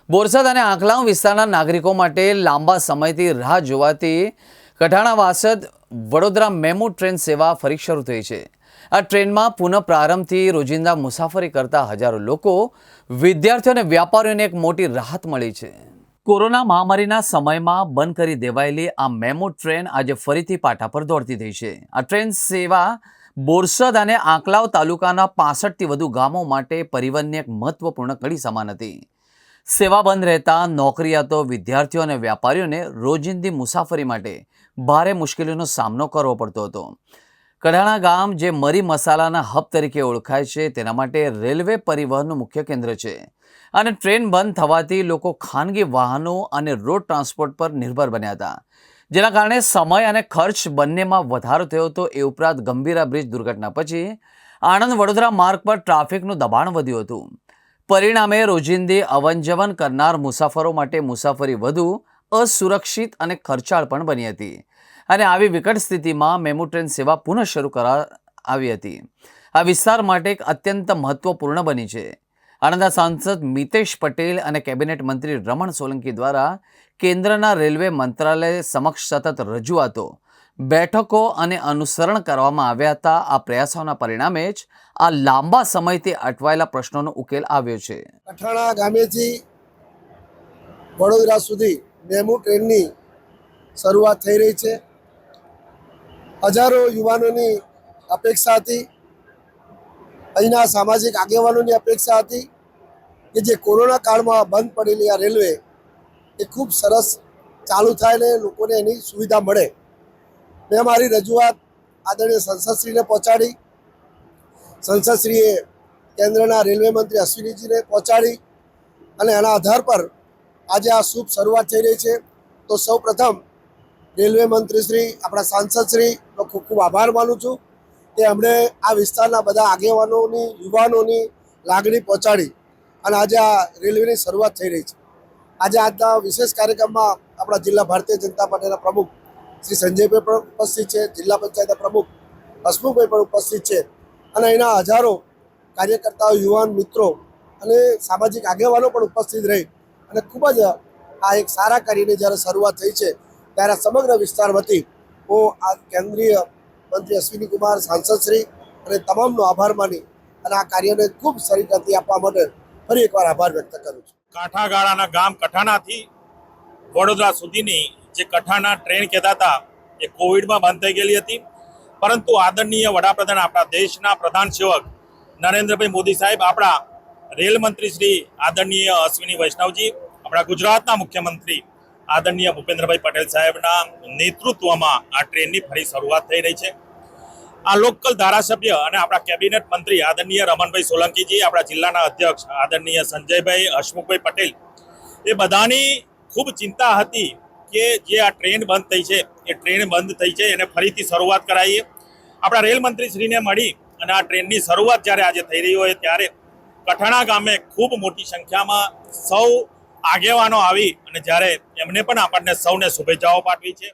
બોરસદ અને આંકલાવ વિસ્તારના નાગરિકો માટે લાંબા સમયથી રાહ જોવાતી કઠાણા વાસદ વડોદરા મેમુ ટ્રેન સેવા ફરી શરૂ થઈ છે। આ ટ્રેનમાં પુનઃ પ્રારંભથી રોજિંદા મુસાફરી કરતા હજારો લોકો, વિદ્યાર્થીઓ અને વ્યાપારીઓને એક મોટી રાહત મળી છે। કોરોના મહામારીના સમયમાં બંધ કરી દેવાયેલી આ મેમુ ટ્રેન આજે ફરીથી પાટા પર દોડતી થઈ છે। આ ટ્રેન સેવા બોરસદ અને આંકલાવ તાલુકાના 65થી વધુ ગામો માટે પરિવહનની એક મહત્વપૂર્ણ કડી સમાન હતી। સેવા બંધ રહેતા નોકરિયાતો, વિદ્યાર્થીઓ અને વ્યાપારીઓને રોજિંદી મુસાફરી માટે ભારે મુશ્કેલીઓનો સામનો કરવો પડતો હતો। કઢાણા ગામ, જે મરી મસાલાના હબ તરીકે ઓળખાય છે, તેના માટે રેલવે પરિવહનનું મુખ્ય કેન્દ્ર છે અને ટ્રેન બંધ થવાથી લોકો ખાનગી વાહનો અને રોડ ટ્રાન્સપોર્ટ પર નિર્ભર બન્યા હતા, જેના કારણે સમય અને ખર્ચ બંનેમાં વધારો થયો હતો। એ ઉપરાંત ગંભીરા બ્રિજ દુર્ઘટના પછી આણંદ વડોદરા માર્ગ પર ટ્રાફિકનું દબાણ વધ્યું હતું। પરિણામે રોજિંદી અવનજવન કરનાર મુસાફરો માટે મુસાફરી વધુ અસુરક્ષિત અને ખર્ચાળ પણ બની હતી અને આવી વિકટ સ્થિતિમાં મેમુ ટ્રેન સેવા પુનઃ શરૂ આવી હતી। આ વિસ્તાર માટે એક અત્યંત મહત્વપૂર્ણ બની છે। આણંદના સાંસદ મિતેશ પટેલ અને કેબિનેટ મંત્રી રમણ સોલંકી દ્વારા કેન્દ્રના રેલવે મંત્રાલય સમક્ષ સતત રજૂઆતો, બેઠકો અને અનુસરણ કરવામાં આવ્યા હતા। આ પ્રયાસોના પરિણામે જ આ લાંબા સમયથી અટવાયેલા પ્રશ્નોનો ઉકેલ આવ્યો છે। કઠાણા ગામેથી વડોદરા સુધી મેમુ ટ્રેનની શરૂઆત થઈ રહી છે। હજારો યુવાનોની અપેક્ષા હતી, અહીંના સામાજિક આગેવાનોની અપેક્ષા હતી કે જે કોરોના કાળમાં બંધ પડેલી આ રેલવે એ ખૂબ સરસ ચાલુ થાય ને લોકોને એની સુવિધા મળે। મેં મારી રજૂઆત આદરણીય સંસદશ્રીને પહોંચાડી, સંસદશ્રીએ કેન્દ્રના રેલવે મંત્રી અશ્વિનીજીને પહોંચાડી અને એના આધાર પર આજે આ શુભ શરૂઆત થઈ રહી છે। તો સૌ પ્રથમ રેલવે મંત્રીશ્રી, આપણા સાંસદશ્રીનો ખૂબ ખૂબ આભાર માનું છું કે એમણે આ વિસ્તારના બધા આગેવાનોની, યુવાનોની લાગણી પહોંચાડી અને આજે આ રેલવેની શરૂઆત થઈ રહી છે। આજે આજના વિશેષ કાર્યક્રમમાં આપણા જિલ્લા ભારતીય જનતા પાર્ટીના પ્રમુખ શ્રી સંજયભાઈ પણ ઉપસ્થિત છે, જિલ્લા પંચાયતના પ્રમુખ હસમુખભાઈ પણ ઉપસ્થિત છે અને અહીંના હજારો કાર્યકર્તાઓ, યુવાન મિત્રો અને સામાજિક આગેવાનો પણ ઉપસ્થિત રહી અને ખૂબ જ આ એક સારા કાર્યની જ્યારે શરૂઆત થઈ છે ત્યારે સમગ્ર વિસ્તાર વતી હું આ કેન્દ્રીય મંત્રી અશ્વિની કુમાર, સાંસદશ્રી અને તમામનો આભાર માની અને આ કાર્યને ખૂબ સારી ગતિ આપવા માટે ફરી એકવાર આભાર વ્યક્ત કરું છું। કાંઠાગાળાના ગામ કઠાણાથી વડોદરા સુધીની જે કઠાણા ટ્રેન કહેતા હતા એ કોવિડમાં બંધ થઈ ગયેલી હતી, પરંતુ આદરણીય વડાપ્રધાન, આપણા દેશના પ્રધાન સેવક નરેન્દ્રભાઈ મોદી સાહેબ, આપણા રેલ મંત્રી શ્રી આદરણીય અશ્વિની વૈષ્ણવજી, આપણા ગુજરાતના મુખ્યમંત્રી આદરણીય ભૂપેન્દ્રભાઈ પટેલ સાહેબના નેતૃત્વમાં આ ટ્રેનની ફરી શરૂઆત થઈ રહી છે। આ લોકલ ધારાસભ્ય અને આપણા કેબિનેટ મંત્રી આદરણીય રમણભાઈ સોલંકીજી, આપણા જિલ્લાના અધ્યક્ષ આદરણીય સંજયભાઈ, હસમુખભાઈ પટેલ, એ બધાની ખૂબ ચિંતા હતી કે જે આ ટ્રેન બંધ થઈ છે એ ટ્રેન બંધ થઈ છે એને ફરીથી શરૂઆત કરાવીએ। આપણા રેલ મંત્રીશ્રીને મળી અને આ ટ્રેનની શરૂઆત જ્યારે આજે થઈ રહી હોય ત્યારે કઠાણા ગામે ખૂબ મોટી સંખ્યામાં સૌ આગેવાનો આવી અને જ્યારે એમને પણ આપણને સૌને શુભેચ્છાઓ પાઠવી છે।